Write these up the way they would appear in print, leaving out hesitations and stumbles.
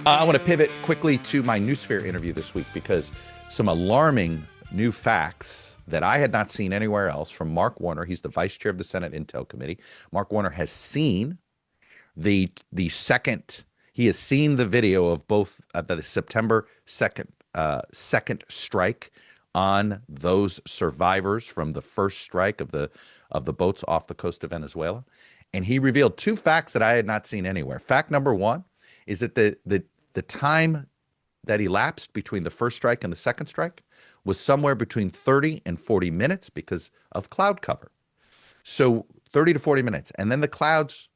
I want to pivot quickly to my Newsphere interview this week because some alarming new facts that I had not seen anywhere else from Mark Warner. He's the vice chair of the Senate Intel Committee. Mark Warner has seen the second. He has seen the video of both the September 2nd second strike on those survivors from the first strike of the boats off the coast of Venezuela, and he revealed two facts that I had not seen anywhere. Fact number one is that the time that elapsed between the first strike and the second strike was somewhere between 30 and 40 minutes because of cloud cover. So 30 to 40 minutes. And then the clouds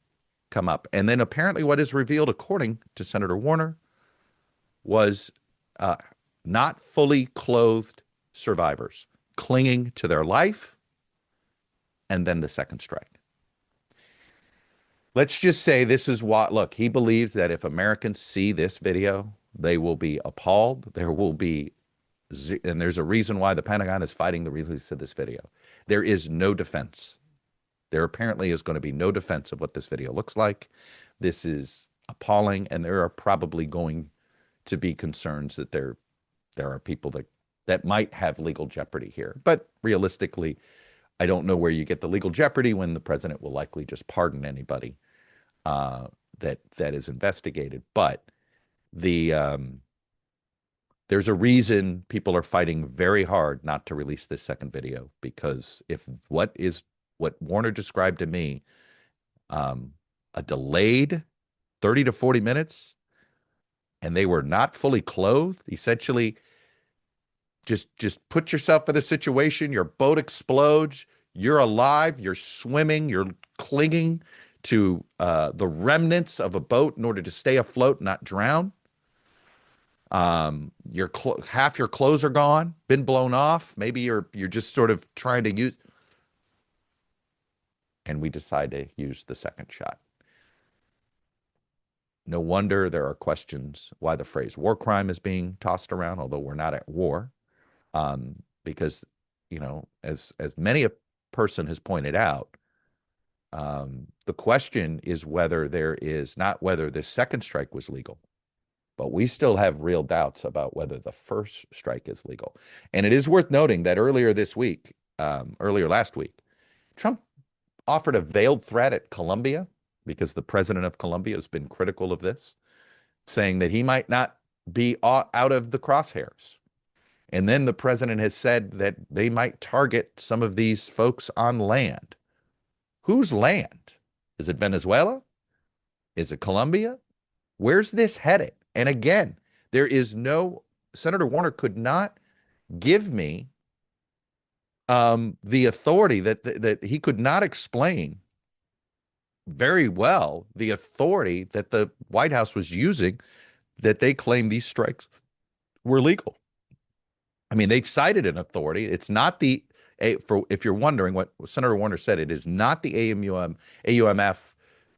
come up. And then apparently what is revealed, according to Senator Warner, was not fully clothed survivors clinging to their life, and then the second strike. Let's just say this is what, look, he believes that if Americans see this video, they will be appalled. There will be, and there's a reason why the Pentagon is fighting the release of this video. There is no defense. There apparently is going to be no defense of what this video looks like. This is appalling, and there are probably going to be concerns that there are people that might have legal jeopardy here. But realistically, I don't know where you get the legal jeopardy when the president will likely just pardon anybody that is investigated. But there's a reason people are fighting very hard not to release this second video, because if what Warner described to me, a delayed 30 to 40 minutes, and they were not fully clothed, essentially, just put yourself in the situation. Your boat explodes. You're alive. You're swimming. You're clinging to the remnants of a boat in order to stay afloat, not drown. Half your clothes are gone, been blown off. Maybe you're just sort of trying to use, and we decide to use the second shot. No wonder there are questions why the phrase war crime is being tossed around, although we're not at war. Because, as many a person has pointed out, the question is whether this second strike was legal, but we still have real doubts about whether the first strike is legal. And it is worth noting that earlier last week, Trump offered a veiled threat at Colombia, because the president of Colombia has been critical of this, saying that he might not be out of the crosshairs. And then the president has said that they might target some of these folks on land. Whose land? Is it Venezuela? Is it Colombia? Where's this headed? And again, Senator Warner could not give me the authority that he could not explain very well the authority that the White House was using, that they claim these strikes were legal. I mean, they've cited an authority. It's not if you're wondering what Senator Warner said, it is not the AUMF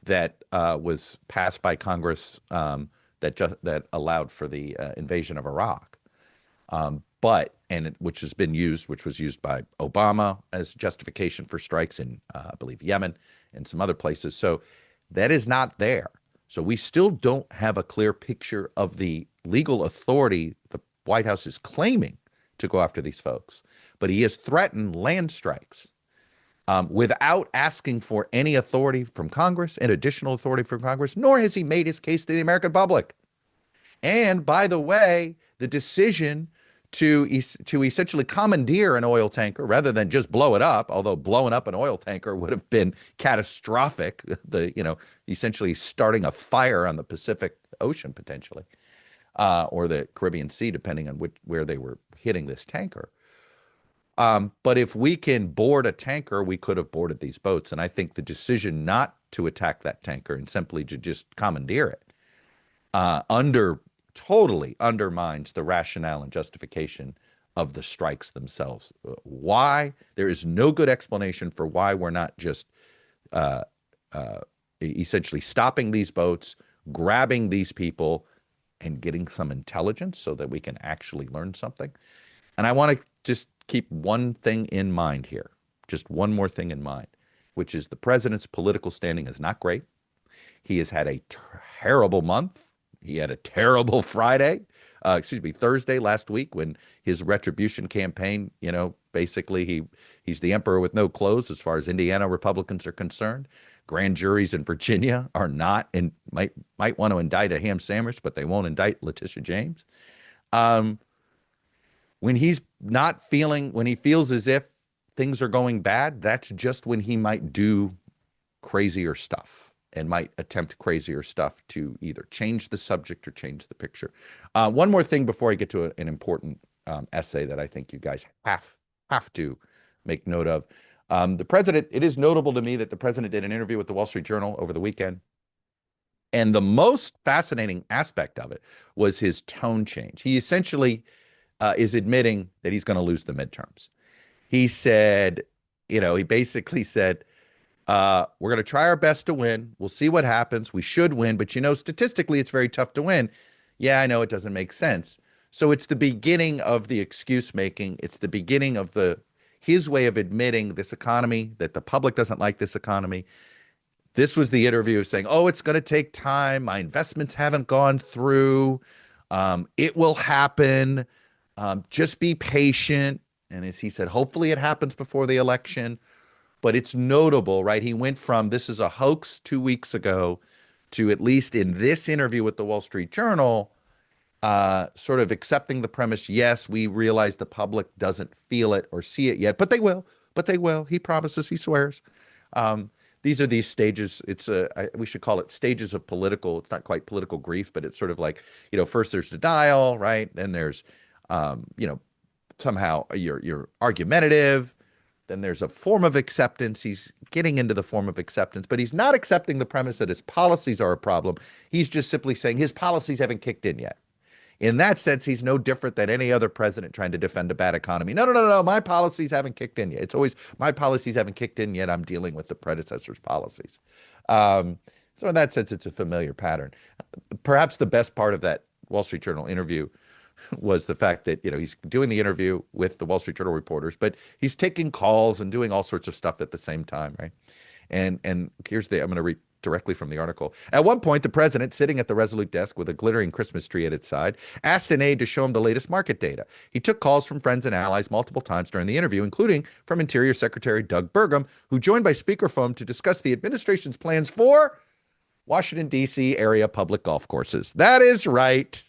that was passed by Congress that allowed for the invasion of Iraq, which was used by Obama as justification for strikes in, I believe, Yemen and some other places. So that is not there. So we still don't have a clear picture of the legal authority the White House is claiming to go after these folks. But he has threatened land strikes without asking for any authority from Congress and additional authority from Congress, nor has he made his case to the American public. And by the way, the decision to essentially commandeer an oil tanker rather than just blow it up, although blowing up an oil tanker would have been catastrophic, essentially starting a fire on the Pacific Ocean potentially, or the Caribbean Sea, depending on where they were hitting this tanker. But if we can board a tanker, we could have boarded these boats. And I think the decision not to attack that tanker and simply to just commandeer it totally undermines the rationale and justification of the strikes themselves. Why? There is no good explanation for why we're not just essentially stopping these boats, grabbing these people, and getting some intelligence so that we can actually learn something. And I want to just keep one thing in mind here, just one more thing in mind, which is the president's political standing is not great. He has had a terrible month He had a terrible Thursday last week when his retribution campaign, basically he's the emperor with no clothes as far as Indiana Republicans are concerned. Grand juries in Virginia are not and might want to indict a ham sandwich, but they won't indict Letitia James. When he feels as if things are going bad, that's just when he might do crazier stuff and might attempt crazier stuff to either change the subject or change the picture. One more thing before I get to an important essay that I think you guys have to make note of. It is notable to me that the president did an interview with the Wall Street Journal over the weekend. And the most fascinating aspect of it was his tone change. He essentially is admitting that he's going to lose the midterms. He said, he basically said, we're going to try our best to win. We'll see what happens. We should win. But, statistically, it's very tough to win. Yeah, I know it doesn't make sense. So it's the beginning of the excuse making. It's the beginning of his way of admitting this economy, that the public doesn't like this economy. This was the interview saying, oh, it's going to take time. My investments haven't gone through. It will happen. Just be patient. And as he said, hopefully it happens before the election. But it's notable, right? He went from this is a hoax 2 weeks ago to, at least in this interview with the Wall Street Journal, sort of accepting the premise, yes, we realize the public doesn't feel it or see it yet, but they will. He promises, he swears. These are these stages. We should call it stages of it's not quite political grief, but it's sort of like, first there's denial, right? Then there's, somehow you're argumentative. Then there's a form of acceptance. He's getting into the form of acceptance, but he's not accepting the premise that his policies are a problem. He's just simply saying his policies haven't kicked in yet. In that sense, he's no different than any other president trying to defend a bad economy. No. My policies haven't kicked in yet. It's always my policies haven't kicked in yet. I'm dealing with the predecessor's policies. So in that sense, it's a familiar pattern. Perhaps the best part of that Wall Street Journal interview was the fact that, he's doing the interview with the Wall Street Journal reporters, but he's taking calls and doing all sorts of stuff at the same time, right? And I'm going to read directly from the article. At one point, the president, sitting at the Resolute desk with a glittering Christmas tree at its side, asked an aide to show him the latest market data. He took calls from friends and allies multiple times during the interview, including from Interior Secretary Doug Burgum, who joined by speakerphone to discuss the administration's plans for Washington, D.C. area public golf courses. That is right.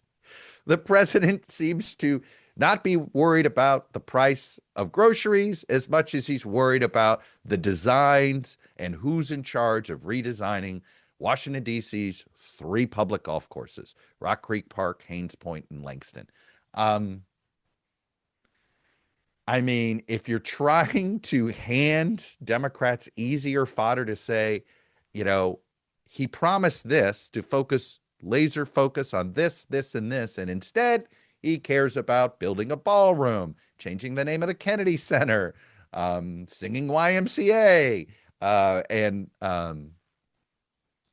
The president seems to not be worried about the price of groceries as much as he's worried about the designs and who's in charge of redesigning Washington, D.C.'s 3 public golf courses, Rock Creek Park, Haynes Point, and Langston. If you're trying to hand Democrats easier fodder to say, he promised this to laser focus on this, and this, and instead he cares about building a ballroom, changing the name of the Kennedy Center, singing YMCA, and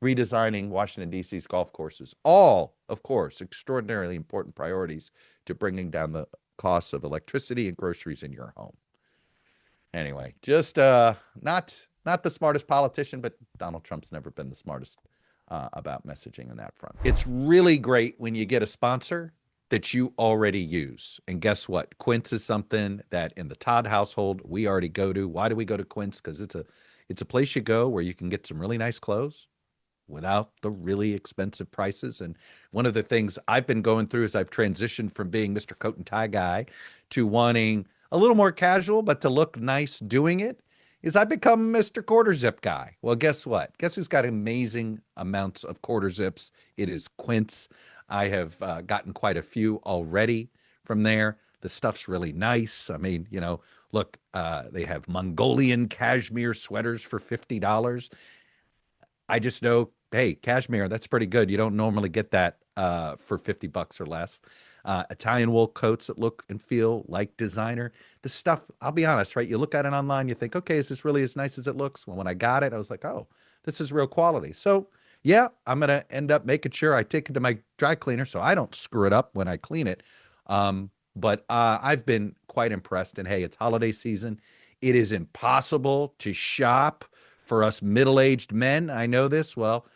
redesigning Washington, D.C.'s golf courses. All, of course, extraordinarily important priorities to bringing down the costs of electricity and groceries in your home. Anyway, just not the smartest politician, but Donald Trump's never been the smartest about messaging on that front. It's really great when you get a sponsor that you already use. And guess what? Quince is something that in the Todd household, we already go to. Why do we go to Quince? Because it's a place you go where you can get some really nice clothes without the really expensive prices. And one of the things I've been going through is I've transitioned from being Mr. Coat and Tie guy to wanting a little more casual, but to look nice doing it. Is I become Mr. Quarter Zip guy. Well, guess what? Guess who's got amazing amounts of quarter zips? It is Quince. I have gotten quite a few already from there. The stuff's really nice. Look, they have Mongolian cashmere sweaters for $50. I just know, hey, cashmere, that's pretty good. You don't normally get that for $50 or less. Italian wool coats that look and feel like designer. The stuff, I'll be honest, right? You look at it online, you think, okay, is this really as nice as it looks? Well, when I got it, I was like, oh, this is real quality. So yeah, I'm going to end up making sure I take it to my dry cleaner so I don't screw it up when I clean it. But I've been quite impressed. And hey, it's holiday season. It is impossible to shop for us middle-aged men. I know this. Well,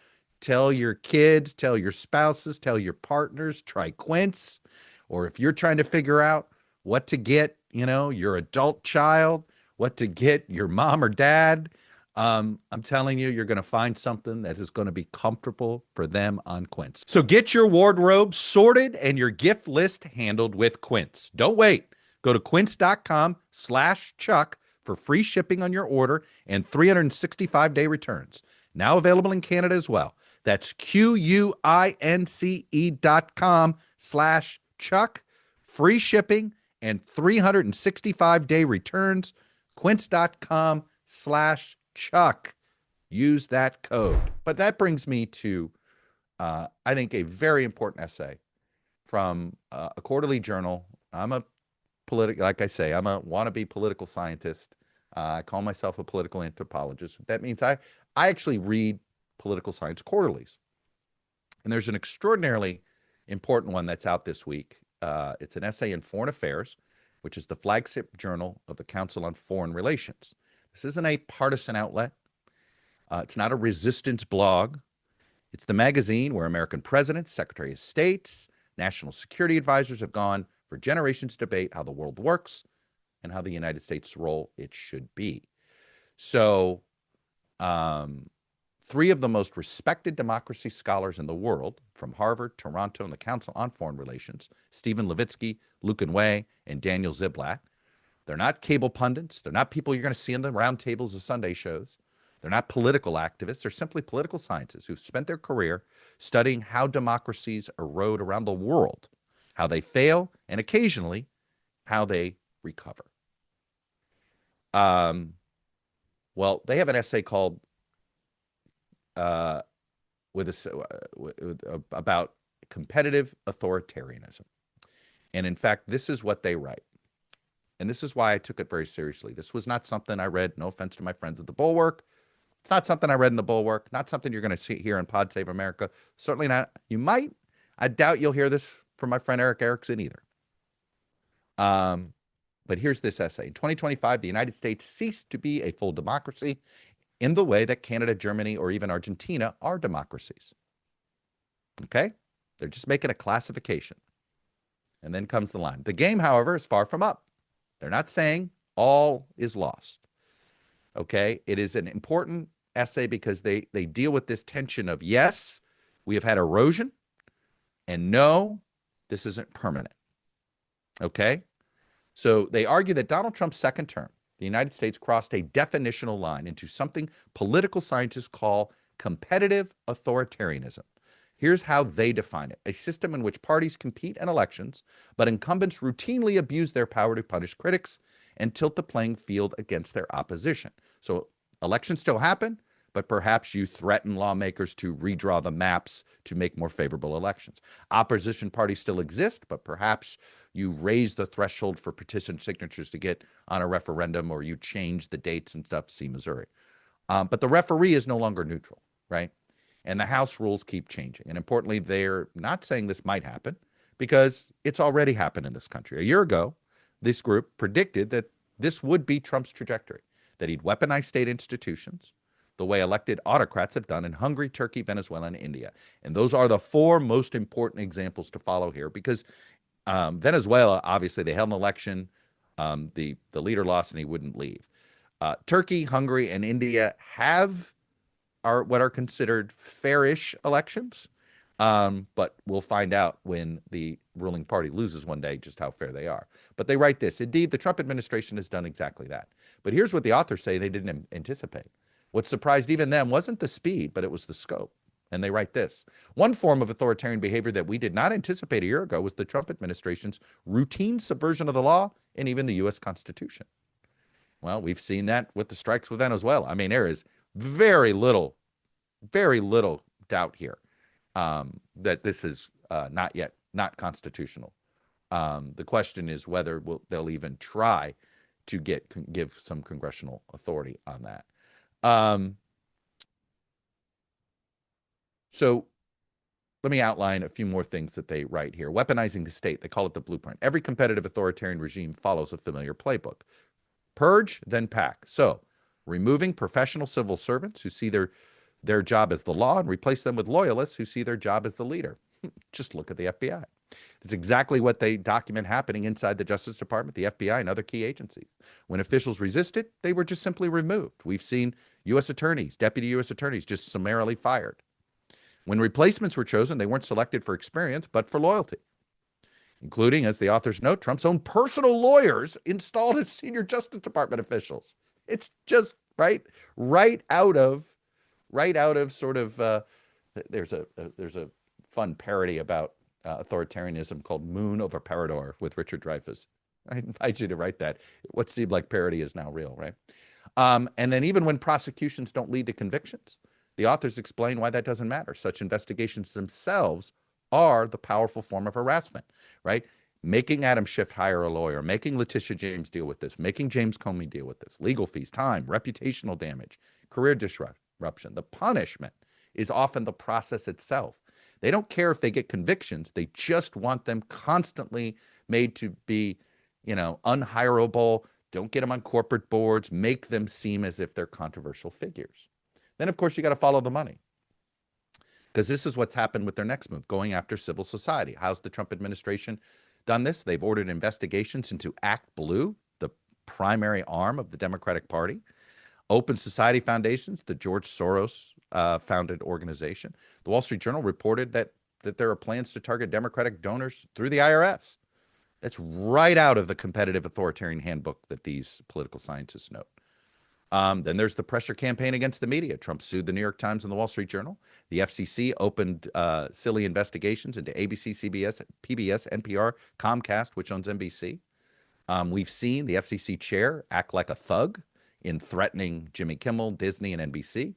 Tell your kids, tell your spouses, tell your partners, try Quince. Or if you're trying to figure out what to get, your adult child, what to get your mom or dad, I'm telling you, you're going to find something that is going to be comfortable for them on Quince. So get your wardrobe sorted and your gift list handled with Quince. Don't wait. Go to quince.com/Chuck for free shipping on your order and 365-day returns. Now available in Canada as well. That's QUINCE.com/Chuck. Free shipping and 365-day returns. Quince.com/Chuck. Use that code. But that brings me to, I think, a very important essay from a quarterly journal. I'm a like I say, I'm a wannabe political scientist. I call myself a political anthropologist. That means I actually read political science quarterlies. And there's an extraordinarily important one that's out this week. It's an essay in Foreign Affairs, which is the flagship journal of the Council on Foreign Relations. This isn't a partisan outlet. It's not a resistance blog. It's the magazine where American presidents, secretaries of states, national security advisors have gone for generations to debate how the world works and how the United States' role it should be. So, three of the most respected democracy scholars in the world, from Harvard, Toronto, and the Council on Foreign Relations, Stephen Levitsky, Lucan Way, and Daniel Ziblatt. They're not cable pundits. They're not people you're going to see in the round tables of Sunday shows. They're not political activists. They're simply political scientists who've spent their career studying how democracies erode around the world, how they fail, and occasionally how they recover. Well, they have an essay called about competitive authoritarianism. And in fact, this is what they write. And this is why I took it very seriously. This was not something I read, no offense to my friends at the Bulwark. It's not something I read in the Bulwark, not something you're going to see here in Pod Save America. Certainly not. I doubt you'll hear this from my friend Eric Erickson either. But here's this essay. In 2025, the United States ceased to be a full democracy in the way that Canada, Germany, or even Argentina are democracies. Okay? They're just making a classification. And then comes the line. The game, however, is far from up. They're not saying all is lost. Okay? It is an important essay because they deal with this tension of, yes, we have had erosion, and no, this isn't permanent. Okay? So they argue that Donald Trump's second term, the United States crossed a definitional line into something political scientists call competitive authoritarianism. Here's how they define it: a system in which parties compete in elections, but incumbents routinely abuse their power to punish critics and tilt the playing field against their opposition. So elections still happen, but perhaps you threaten lawmakers to redraw the maps to make more favorable elections. Opposition parties still exist, but perhaps you raise the threshold for petition signatures to get on a referendum, or you change the dates and stuff, see Missouri. But the referee is no longer neutral, right? And the House rules keep changing. And importantly, they're not saying this might happen because it's already happened in this country. A year ago, this group predicted that this would be Trump's trajectory, that he'd weaponize state institutions the way elected autocrats have done in Hungary, Turkey, Venezuela, and India. And those are the four most important examples to follow here, because Venezuela, obviously, they held an election. The leader lost and he wouldn't leave. Turkey, Hungary, and India are what are considered fairish elections. But we'll find out when the ruling party loses one day just how fair they are. But they write this: indeed, the Trump administration has done exactly that. But here's what the authors say they didn't anticipate. What surprised even them wasn't the speed, but it was the scope. And they write this: one form of authoritarian behavior that we did not anticipate a year ago was the Trump administration's routine subversion of the law and even the U.S. Constitution. Well, we've seen that with the strikes with Venezuela. I mean, there is very little doubt here that this is not constitutional. The question is whether they'll even try to give some congressional authority on that. So let me outline a few more things that they write here. Weaponizing the state, they call it the blueprint. Every competitive authoritarian regime follows a familiar playbook. Purge, then pack. So removing professional civil servants who see their their job as the law and replace them with loyalists who see their job as the leader. Just look at the FBI. It's exactly what they document happening inside the Justice Department, the FBI, and other key agencies. When officials resisted, they were just simply removed. We've seen U.S. attorneys, deputy U.S. attorneys, just summarily fired. When replacements were chosen, they weren't selected for experience, but for loyalty, including, as the authors note, Trump's own personal lawyers installed as senior Justice Department officials. It's just right out of sort of. There's a fun parody about authoritarianism called Moon Over Parador with Richard Dreyfuss. I invite you to write that. What seemed like parody is now real, right? And then even when prosecutions don't lead to convictions, the authors explain why that doesn't matter. Such investigations themselves are the powerful form of harassment, right? Making Adam Schiff hire a lawyer, making Letitia James deal with this, making James Comey deal with this, legal fees, time, reputational damage, career disruption. The punishment is often the process itself. They don't care if they get convictions. They just want them constantly made to be, unhireable. Don't get them on corporate boards. Make them seem as if they're controversial figures. Then, of course, you got to follow the money, because this is what's happened with their next move, going after civil society. How's the Trump administration done this? They've ordered investigations into Act Blue, the primary arm of the Democratic Party, Open Society Foundations, the George Soros founded organization. The Wall Street Journal reported that there are plans to target Democratic donors through the IRS. That's right out of the competitive authoritarian handbook that these political scientists note. Then there's the pressure campaign against the media. Trump sued the New York Times and the Wall Street Journal. The FCC opened silly investigations into ABC, CBS, PBS, NPR, Comcast, which owns NBC. We've seen the FCC chair act like a thug in threatening Jimmy Kimmel, Disney, and NBC.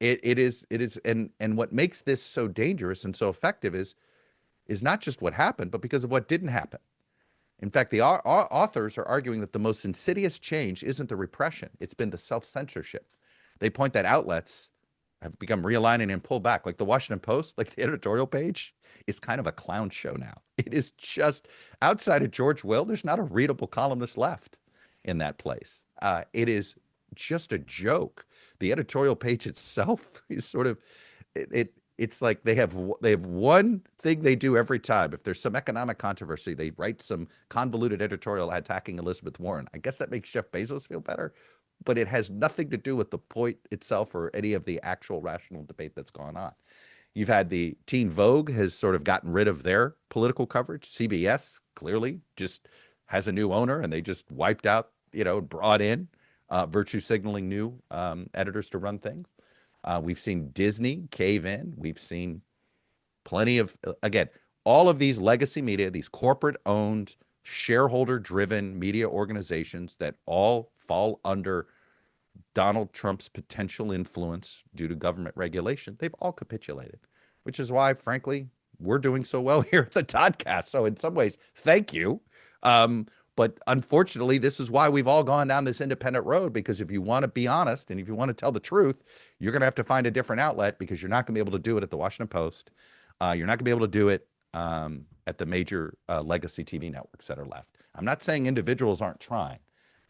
It is, and what makes this so dangerous and so effective is not just what happened, but because of what didn't happen. In fact, the authors are arguing that the most insidious change isn't the repression, it's been the self-censorship. They point that outlets have become realigning and pull back. Like the Washington Post, like the editorial page, is kind of a clown show now. It is just, outside of George Will, there's not a readable columnist left in that place. It is just a joke. The editorial page itself is sort of, it's like they have one thing they do every time. If there's some economic controversy, they write some convoluted editorial attacking Elizabeth Warren. I guess that makes Jeff Bezos feel better, but it has nothing to do with the point itself or any of the actual rational debate that's gone on. You've had the Teen Vogue has sort of gotten rid of their political coverage. CBS clearly just has a new owner, and they just wiped out, brought in virtue signaling new editors to run things. We've seen Disney cave in. We've seen plenty of, again, all of these legacy media, these corporate-owned, shareholder-driven media organizations that all fall under Donald Trump's potential influence due to government regulation, they've all capitulated, which is why, frankly, we're doing so well here at the ToddCast. So in some ways, thank you. But unfortunately, this is why we've all gone down this independent road, because if you want to be honest and if you want to tell the truth, you're going to have to find a different outlet, because you're not going to be able to do it at the Washington Post. You're not going to be able to do it at the major legacy TV networks that are left. I'm not saying individuals aren't trying,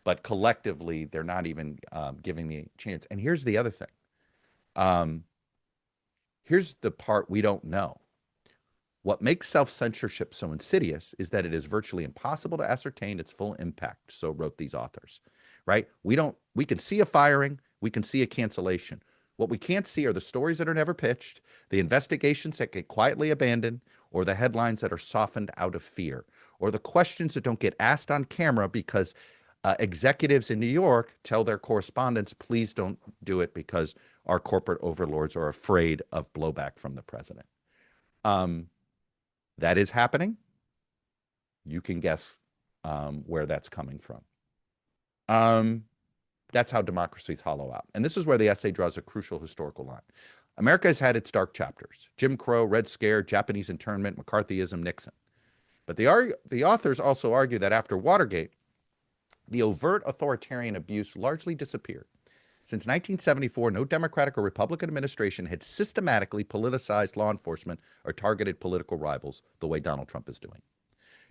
but collectively, they're not even giving me a chance. And here's the other thing. Here's the part we don't know. What makes self-censorship so insidious is that it is virtually impossible to ascertain its full impact, so wrote these authors, right? We can see a firing, we can see a cancellation. What we can't see are the stories that are never pitched, the investigations that get quietly abandoned, or the headlines that are softened out of fear, or the questions that don't get asked on camera because executives in New York tell their correspondents, please don't do it because our corporate overlords are afraid of blowback from the president. That is happening. You can guess where that's coming from. That's how democracies hollow out. And this is where the essay draws a crucial historical line. America has had its dark chapters: Jim Crow, Red Scare, Japanese internment, McCarthyism, Nixon. But the authors also argue that after Watergate, the overt authoritarian abuse largely disappeared. Since 1974, no Democratic or Republican administration had systematically politicized law enforcement or targeted political rivals the way Donald Trump is doing.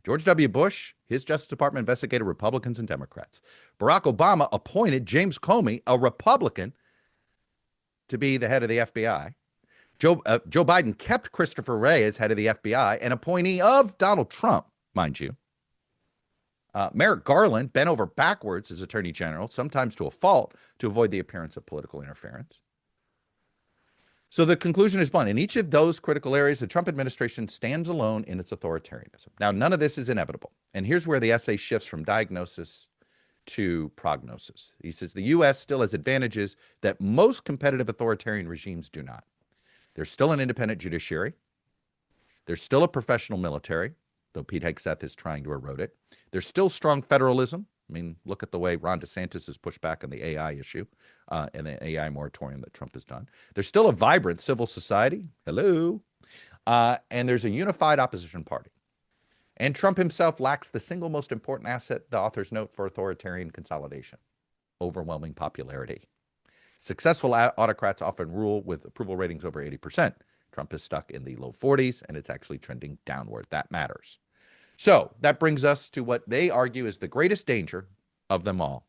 George W. Bush, his Justice Department investigated Republicans and Democrats. Barack Obama appointed James Comey, a Republican, to be the head of the FBI. Joe Biden kept Christopher Wray as head of the FBI, an appointee of Donald Trump, mind you. Merrick Garland bent over backwards as Attorney General, sometimes to a fault, to avoid the appearance of political interference. So the conclusion is blunt. In each of those critical areas, the Trump administration stands alone in its authoritarianism. Now, none of this is inevitable. And here's where the essay shifts from diagnosis to prognosis. He says the U.S. still has advantages that most competitive authoritarian regimes do not. There's still an independent judiciary. There's still a professional military, though Pete Hegseth is trying to erode it. There's still strong federalism. I mean, look at the way Ron DeSantis has pushed back on the AI issue and the AI moratorium that Trump has done. There's still a vibrant civil society. Hello. And there's a unified opposition party. And Trump himself lacks the single most important asset, the authors note, for authoritarian consolidation: overwhelming popularity. Successful autocrats often rule with approval ratings over 80%. Trump is stuck in the low 40s, and it's actually trending downward. That matters. So that brings us to what they argue is the greatest danger of them all.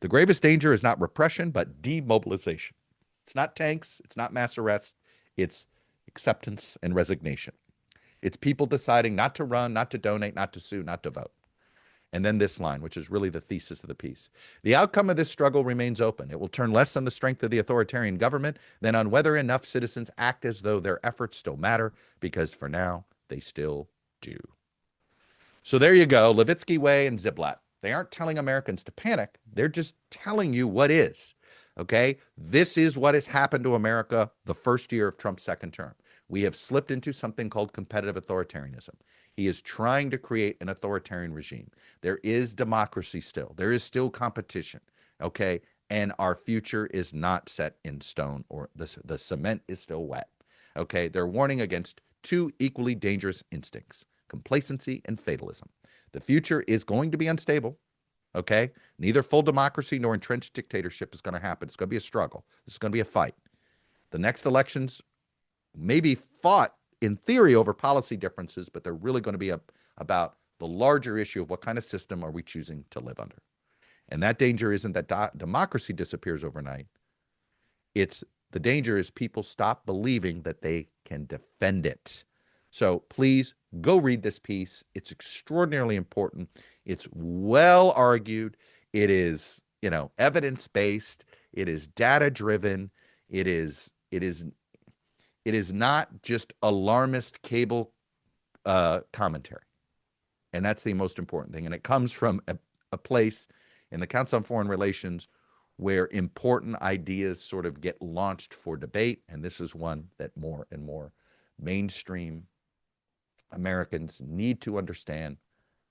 The gravest danger is not repression, but demobilization. It's not tanks. It's not mass arrests. It's acceptance and resignation. It's people deciding not to run, not to donate, not to sue, not to vote. And then this line, which is really the thesis of the piece. The outcome of this struggle remains open. It will turn less on the strength of the authoritarian government than on whether enough citizens act as though their efforts still matter, because for now, they still do. So there you go, Levitsky, Way, and Ziblatt. They aren't telling Americans to panic. They're just telling you what is, okay? This is what has happened to America the first year of Trump's second term. We have slipped into something called competitive authoritarianism. He is trying to create an authoritarian regime. There is democracy still. There is still competition, okay? And our future is not set in stone, or the cement is still wet, okay? They're warning against two equally dangerous instincts: complacency and fatalism. The future is going to be unstable, okay? Neither full democracy nor entrenched dictatorship is going to happen. It's going to be a struggle. This is going to be a fight. The next elections may be fought in theory over policy differences, but they're really going to be about the larger issue of what kind of system are we choosing to live under. And that danger isn't that democracy disappears overnight. The danger is people stop believing that they can defend it. So please go read this piece. It's extraordinarily important. It's well argued. It is, evidence-based. It is data-driven. It is not just alarmist cable commentary. And that's the most important thing. And it comes from a place in the Council on Foreign Relations where important ideas sort of get launched for debate. And this is one that more and more mainstream Americans need to understand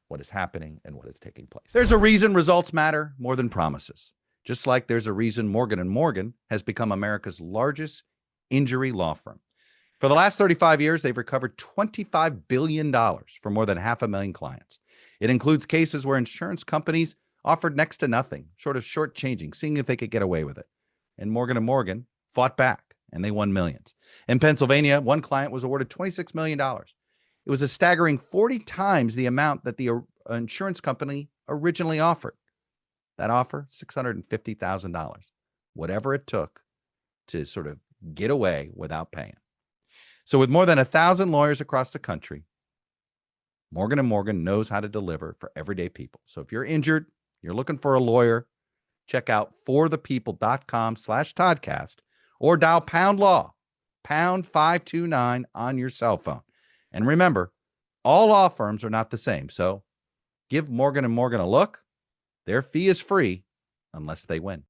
what is happening and what is taking place. There's a reason results matter more than promises. Just like there's a reason Morgan & Morgan has become America's largest injury law firm. For the last 35 years, they've recovered $25 billion for more than 500,000 clients. It includes cases where insurance companies offered next to nothing, short of shortchanging, seeing if they could get away with it. And Morgan & Morgan fought back, and they won millions. In Pennsylvania, one client was awarded $26 million. It was a staggering 40 times the amount that the insurance company originally offered. That offer, $650,000. Whatever it took to sort of get away without paying. So with more than 1,000 lawyers across the country, Morgan & Morgan knows how to deliver for everyday people. So if you're injured, you're looking for a lawyer, check out forthepeople.com/ToddCast or dial pound law, pound 529 on your cell phone. And remember, all law firms are not the same. So give Morgan & Morgan a look. Their fee is free unless they win.